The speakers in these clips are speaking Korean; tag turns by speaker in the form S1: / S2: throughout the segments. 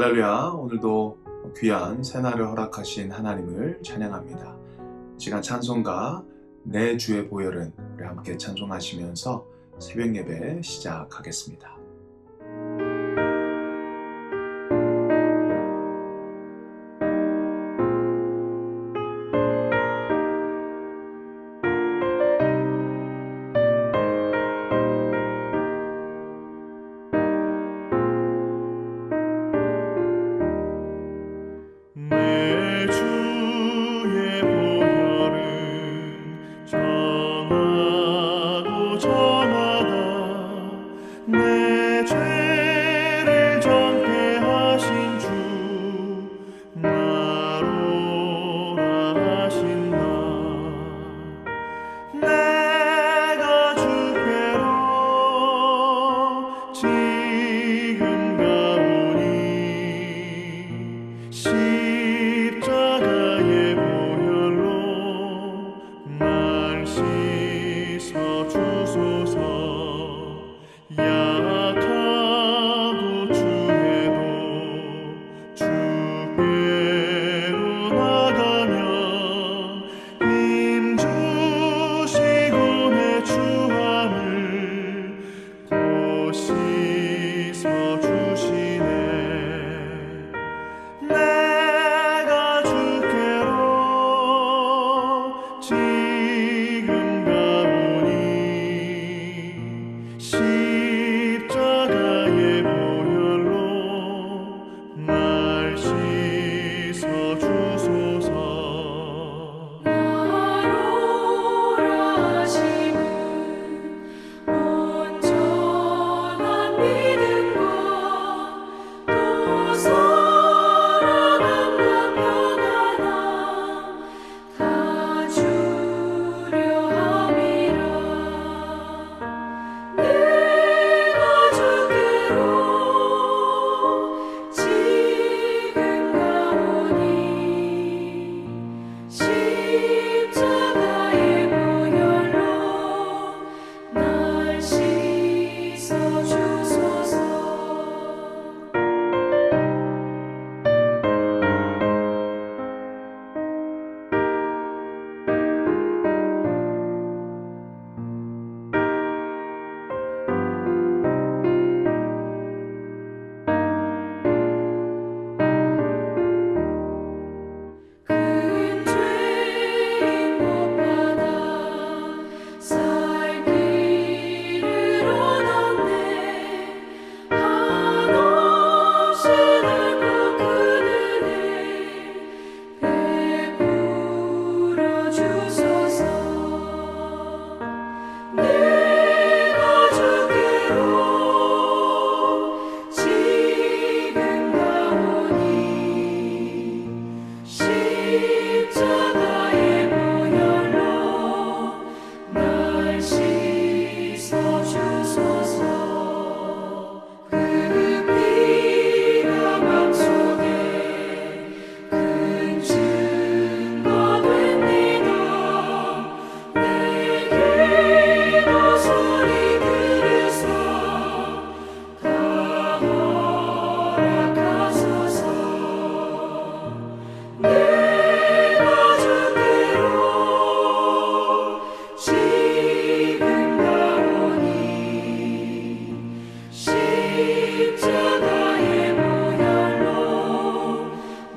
S1: 할렐루야. 오늘도 귀한 새날을 허락하신 하나님을 찬양합니다. 이 시간 찬송가 내 주의 보혈은 우리 함께 찬송하시면서 새벽 예배 시작하겠습니다.
S2: 내 주의 보혈은 정하고 정하다 내 죄를 정케 하신 주 나로라 하신다. 내가 주께로 지금 가오니 십자가의 보혈로 날 씻어 주소서. 약하고 주해도 주께로 나가면 힘 주시고 내 주함을 곧 씻어 주시네. 내가 주께로 지금 가오니 십자가의 보혈로 날 씻어 주소서.
S3: 나로라 하심은 온전한 믿음과 또 사랑함과 평안함 다 주려 함이라. 내가 주께로 지금 가오니 십자가의 보혈로 날 씻어 주소서. 큰 죄인 못 받아 살 길을 얻었네. 한없이 넓고 큰 은혜 베풀어 주소서. 내가 주께로 지금 가오니 십자가의 보혈로 날 씻어 주소서. 그 피가 맘속에 큰 증거 됩니다. 내 기도 소리 들으사 다 허락하소서. 내가 주께로 지금 가오니 십자가의 보혈로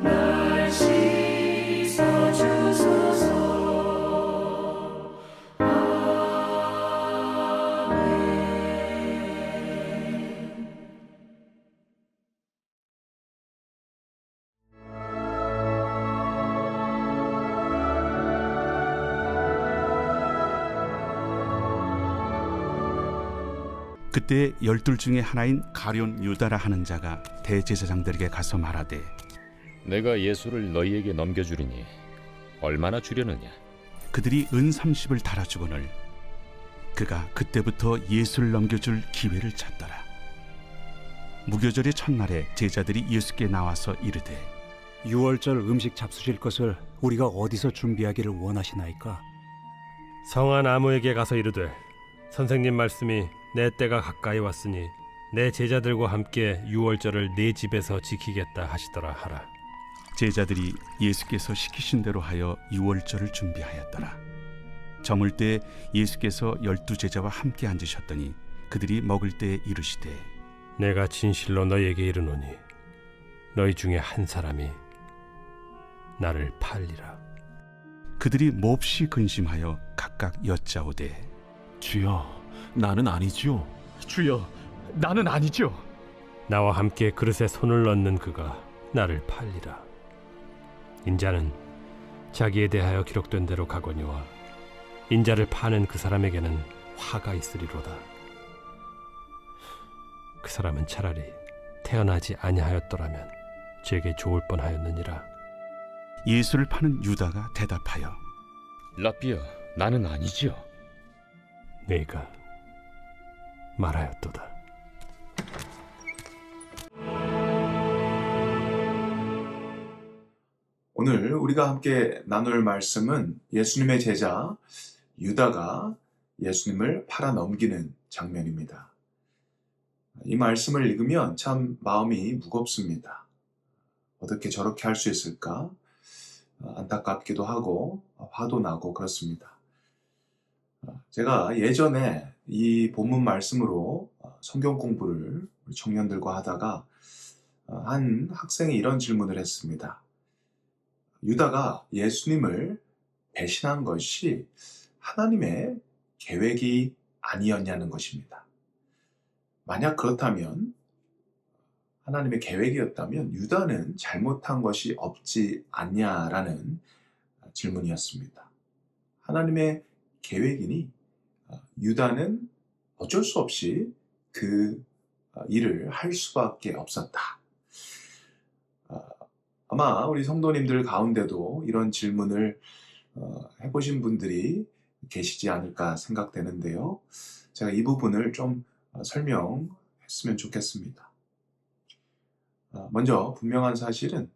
S3: 날 씻어 주소서. 아멘.
S4: 그때 12 중에 하나인 가룟 유다라 하는 자가 대제사장들에게 가서 말하되
S5: 내가 예수를 너희에게 넘겨주리니 얼마나 주려느냐?
S4: 그들이 은 30을 달아주거늘 그가 그때부터 예수를 넘겨줄 기회를 찾더라. 무교절의 첫날에 제자들이 예수께 나와서 이르되
S6: 유월절 음식 잡수실 것을 우리가 어디서 준비하기를 원하시나이까?
S7: 성한 아무에게 가서 이르되 선생님 말씀이 내 때가 가까이 왔으니 내 제자들과 함께 유월절을 내 집에서 지키겠다 하시더라 하라.
S4: 제자들이 예수께서 시키신 대로 하여 유월절을 준비하였더라. 저물 때 예수께서 12제자와 함께 앉으셨더니 그들이 먹을 때 이르시되
S7: 내가 진실로 너희에게 이르노니 너희 중에 한 사람이 나를 팔리라.
S4: 그들이 몹시 근심하여 각각 여짜오되
S8: 주여, 나는 아니지요.
S9: 주여, 나는 아니죠.
S7: 나와 함께 그릇에 손을 넣는 그가 나를 팔리라. 인자는 자기에 대하여 기록된 대로 가거니와 인자를 파는 그 사람에게는 화가 있으리로다. 그 사람은 차라리 태어나지 아니하였더라면 제게 좋을 뻔하였느니라.
S4: 예수를 파는 유다가 대답하여
S5: 라비여, 나는 아니지요.
S7: 네가 말하였도다.
S1: 오늘 우리가 함께 나눌 말씀은 예수님의 제자 유다가 예수님을 팔아 넘기는 장면입니다. 이 말씀을 읽으면 참 마음이 무겁습니다. 어떻게 저렇게 할 수 있을까? 안타깝기도 하고 화도 나고 그렇습니다. 제가 예전에 이 본문 말씀으로 성경 공부를 우리 청년들과 하다가 한 학생이 이런 질문을 했습니다. 유다가 예수님을 배신한 것이 하나님의 계획이 아니었냐는 것입니다. 만약 그렇다면, 하나님의 계획이었다면 유다는 잘못한 것이 없지 않냐라는 질문이었습니다. 하나님의 계획이니 유다는 어쩔 수 없이 그 일을 할 수밖에 없었다. 아마 우리 성도님들 가운데도 이런 질문을 해보신 분들이 계시지 않을까 생각되는데요. 제가 이 부분을 좀 설명했으면 좋겠습니다. 먼저 분명한 사실은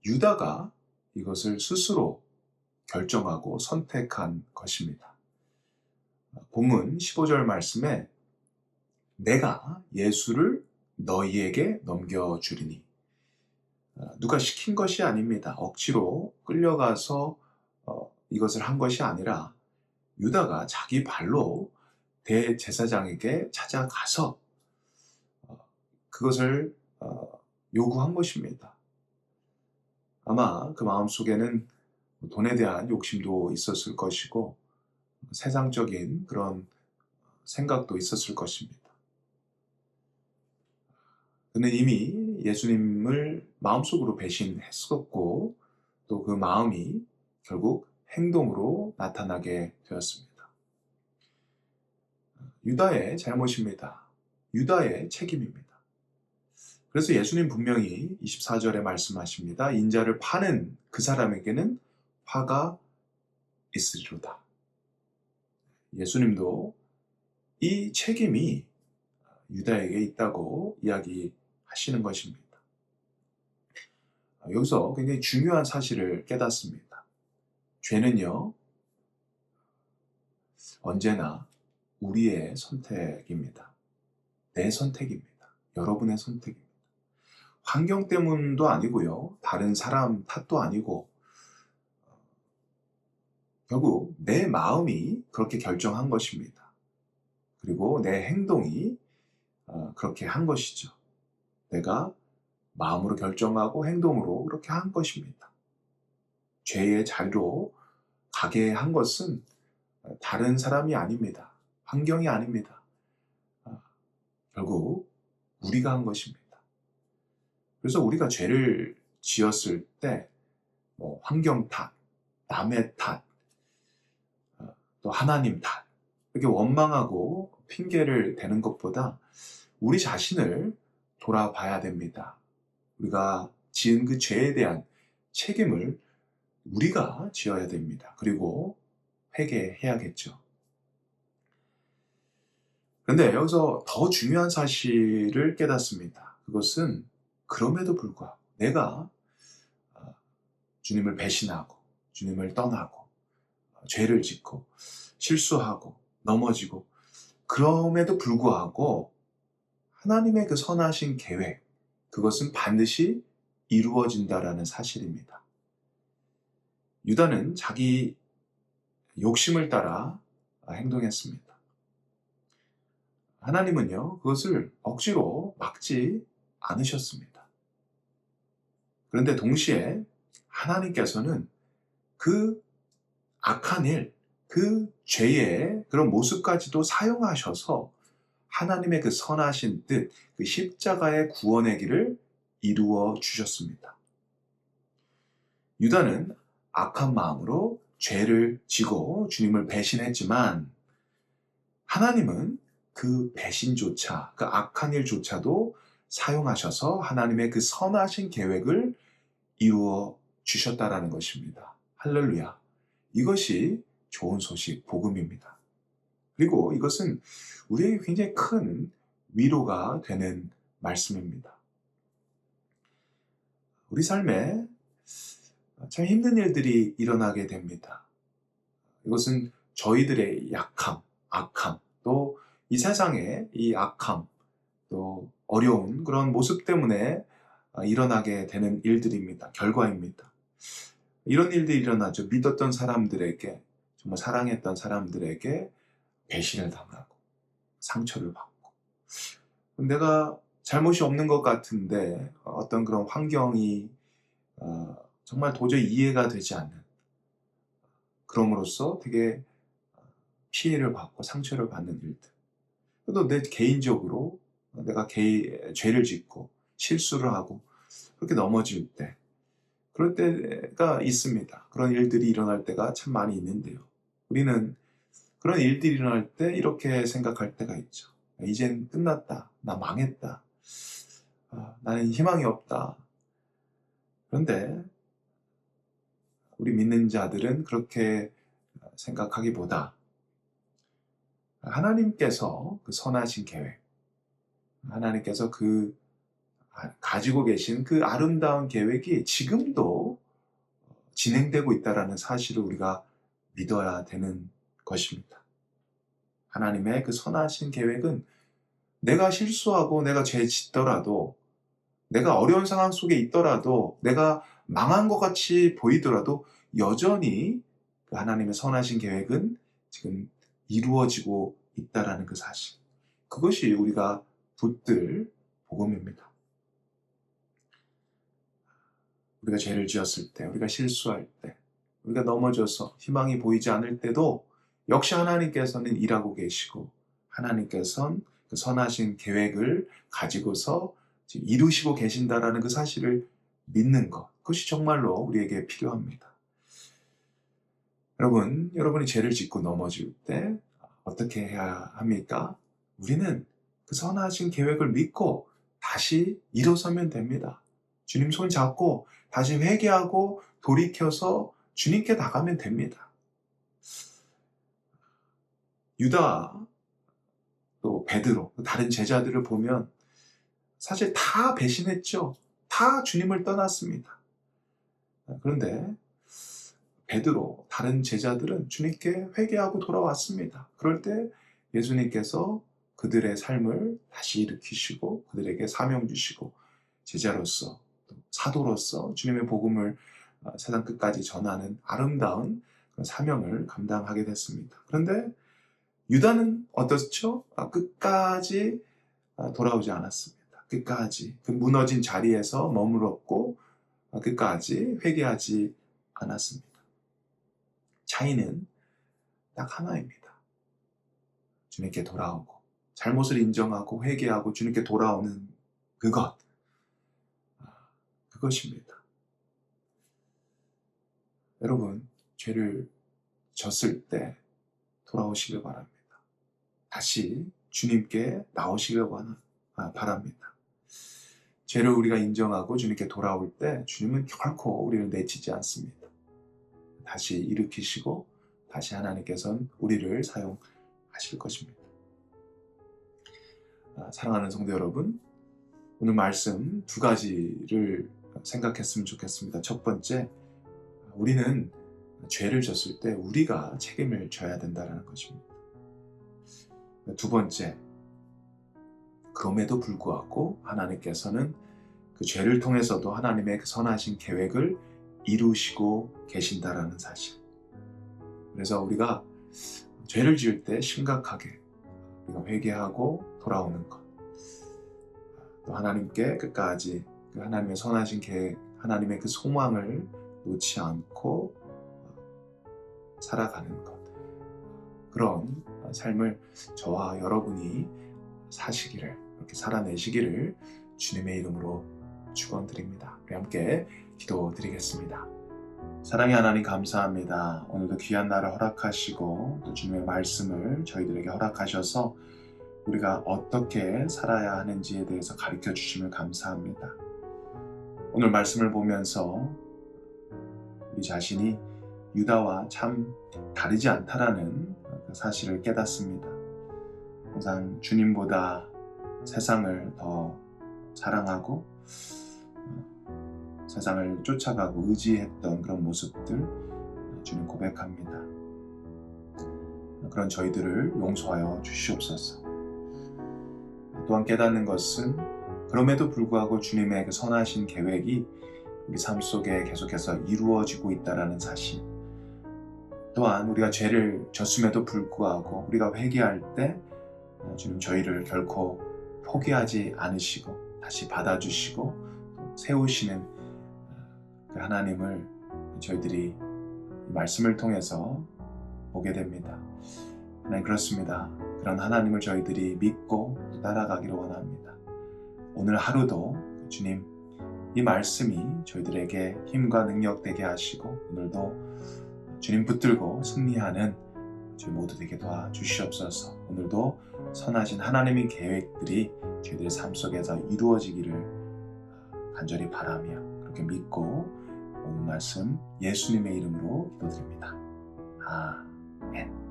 S1: 유다가 이것을 스스로 결정하고 선택한 것입니다. 본문 15절 말씀에 내가 예수를 너희에게 넘겨주리니, 누가 시킨 것이 아닙니다. 억지로 끌려가서 이것을 한 것이 아니라 유다가 자기 발로 대제사장에게 찾아가서 그것을 요구한 것입니다. 아마 그 마음속에는 돈에 대한 욕심도 있었을 것이고 세상적인 그런 생각도 있었을 것입니다. 그는 이미 예수님을 마음속으로 배신했었고 또 그 마음이 결국 행동으로 나타나게 되었습니다. 유다의 잘못입니다. 유다의 책임입니다. 그래서 예수님 분명히 24절에 말씀하십니다. 인자를 파는 그 사람에게는 화가 있으리로다. 예수님도 이 책임이 유다에게 있다고 이야기하시는 것입니다. 여기서 굉장히 중요한 사실을 깨닫습니다. 죄는요, 언제나 우리의 선택입니다. 내 선택입니다. 여러분의 선택입니다. 환경 때문도 아니고요, 다른 사람 탓도 아니고, 결국 내 마음이 그렇게 결정한 것입니다. 그리고 내 행동이 그렇게 한 것이죠. 내가 마음으로 결정하고 행동으로 그렇게 한 것입니다. 죄의 자리로 가게 한 것은 다른 사람이 아닙니다. 환경이 아닙니다. 결국 우리가 한 것입니다. 그래서 우리가 죄를 지었을 때 환경 탓, 남의 탓, 또 하나님 탓, 이렇게 원망하고 핑계를 대는 것보다 우리 자신을 돌아봐야 됩니다. 우리가 지은 그 죄에 대한 책임을 우리가 지어야 됩니다. 그리고 회개해야겠죠. 그런데 여기서 더 중요한 사실을 깨닫습니다. 그것은 그럼에도 불구하고 내가 주님을 배신하고 주님을 떠나고 죄를 짓고 실수하고 넘어지고 그럼에도 불구하고 하나님의 그 선하신 계획, 그것은 반드시 이루어진다라는 사실입니다. 유다는 자기 욕심을 따라 행동했습니다. 하나님은요, 그것을 억지로 막지 않으셨습니다. 그런데 동시에 하나님께서는 그 악한 일, 그 죄의 그런 모습까지도 사용하셔서 하나님의 그 선하신 뜻, 그 십자가의 구원의 길을 이루어 주셨습니다. 유다는 악한 마음으로 죄를 지고 주님을 배신했지만 하나님은 그 배신조차, 그 악한 일조차도 사용하셔서 하나님의 그 선하신 계획을 이루어 주셨다라는 것입니다. 할렐루야. 이것이 좋은 소식, 복음입니다. 그리고 이것은 우리에게 굉장히 큰 위로가 되는 말씀입니다. 우리 삶에 참 힘든 일들이 일어나게 됩니다. 이것은 저희들의 약함, 악함, 또 이 세상의 이 악함, 또 어려운 그런 모습 때문에 일어나게 되는 일들입니다. 결과입니다. 이런 일들이 일어나죠. 믿었던 사람들에게, 정말 사랑했던 사람들에게 배신을 당하고 상처를 받고, 내가 잘못이 없는 것 같은데 어떤 그런 환경이 정말 도저히 이해가 되지 않는, 그럼으로써 되게 피해를 받고 상처를 받는 일들. 또 내 개인적으로 내가 죄를 짓고 실수를 하고 그렇게 넘어질 때, 그럴 때가 있습니다. 그런 일들이 일어날 때가 참 많이 있는데요. 우리는 그런 일들이 일어날 때 이렇게 생각할 때가 있죠. 이젠 끝났다. 나 망했다. 나는 희망이 없다. 그런데 우리 믿는 자들은 그렇게 생각하기보다 하나님께서 그 선하신 계획, 하나님께서 그 가지고 계신 그 아름다운 계획이 지금도 진행되고 있다는 사실을 우리가 믿어야 되는 것입니다. 하나님의 그 선하신 계획은 내가 실수하고 내가 죄 짓더라도, 내가 어려운 상황 속에 있더라도, 내가 망한 것 같이 보이더라도 여전히 그 하나님의 선하신 계획은 지금 이루어지고 있다는 그 사실, 그것이 우리가 붙들 복음입니다. 우리가 죄를 지었을 때, 우리가 실수할 때, 우리가 넘어져서 희망이 보이지 않을 때도 역시 하나님께서는 일하고 계시고, 하나님께서는 그 선하신 계획을 가지고서 지금 이루시고 계신다라는 그 사실을 믿는 것, 그것이 정말로 우리에게 필요합니다. 여러분이 죄를 짓고 넘어질 때 어떻게 해야 합니까? 우리는 그 선하신 계획을 믿고 다시 일어서면 됩니다. 주님 손 잡고 다시 회개하고 돌이켜서 주님께 나가면 됩니다. 유다, 또 베드로, 다른 제자들을 보면 사실 다 배신했죠. 다 주님을 떠났습니다. 그런데 베드로, 다른 제자들은 주님께 회개하고 돌아왔습니다. 그럴 때 예수님께서 그들의 삶을 다시 일으키시고 그들에게 사명 주시고 제자로서, 또 사도로서 주님의 복음을 세상 끝까지 전하는 아름다운 그런 사명을 감당하게 됐습니다. 그런데 유다는 어떻죠? 끝까지 돌아오지 않았습니다. 끝까지 그 무너진 자리에서 머물렀고 끝까지 회개하지 않았습니다. 차이는 딱 하나입니다. 주님께 돌아오고 잘못을 인정하고 회개하고 주님께 돌아오는 그것입니다. 여러분, 죄를 졌을 때 돌아오시길 바랍니다. 다시 주님께 나오시길 바랍니다. 죄를 우리가 인정하고 주님께 돌아올 때 주님은 결코 우리를 내치지 않습니다. 다시 일으키시고 다시 하나님께서는 우리를 사용하실 것입니다. 사랑하는 성도 여러분, 오늘 말씀 두 가지를 생각했으면 좋겠습니다. 첫 번째, 우리는 죄를 졌을 때 우리가 책임을 져야 된다는 것입니다. 두 번째, 그럼에도 불구하고 하나님께서는 그 죄를 통해서도 하나님의 그 선하신 계획을 이루시고 계신다라는 사실. 그래서 우리가 죄를 지을 때 심각하게 우리가 회개하고 돌아오는 것, 또 하나님께 끝까지 그 하나님의 선하신 계획, 하나님의 그 소망을 놓지 않고 살아가는 것, 그런 삶을 저와 여러분이 사시기를, 이렇게 살아내시기를 주님의 이름으로 축원드립니다. 우리 함께 기도드리겠습니다. 사랑의 하나님 감사합니다. 오늘도 귀한 날을 허락하시고 또 주님의 말씀을 저희들에게 허락하셔서 우리가 어떻게 살아야 하는지에 대해서 가르쳐 주심을 감사합니다. 오늘 말씀을 보면서 우리 자신이 유다와 참 다르지 않다라는 그 사실을 깨닫습니다. 항상 주님보다 세상을 더 사랑하고 세상을 쫓아가고 의지했던 그런 모습들 주님 고백합니다. 그런 저희들을 용서하여 주시옵소서. 또한 깨닫는 것은 그럼에도 불구하고 주님의 그 선하신 계획이 우리 삶 속에 계속해서 이루어지고 있다는 사실, 또한 우리가 죄를 졌음에도 불구하고 우리가 회개할 때 주님 저희를 결코 포기하지 않으시고 다시 받아주시고 세우시는 그 하나님을 저희들이 이 말씀을 통해서 보게 됩니다. 하나님, 그렇습니다. 그런 하나님을 저희들이 믿고 따라가기를 원합니다. 오늘 하루도 주님 이 말씀이 저희들에게 힘과 능력 되게 하시고 오늘도 주님 붙들고 승리하는 저희 모두 되게 도와주시옵소서. 오늘도 선하신 하나님의 계획들이 저희들의 삶 속에서 이루어지기를 간절히 바라며 그렇게 믿고 오늘 말씀 예수님의 이름으로 기도드립니다. 아멘.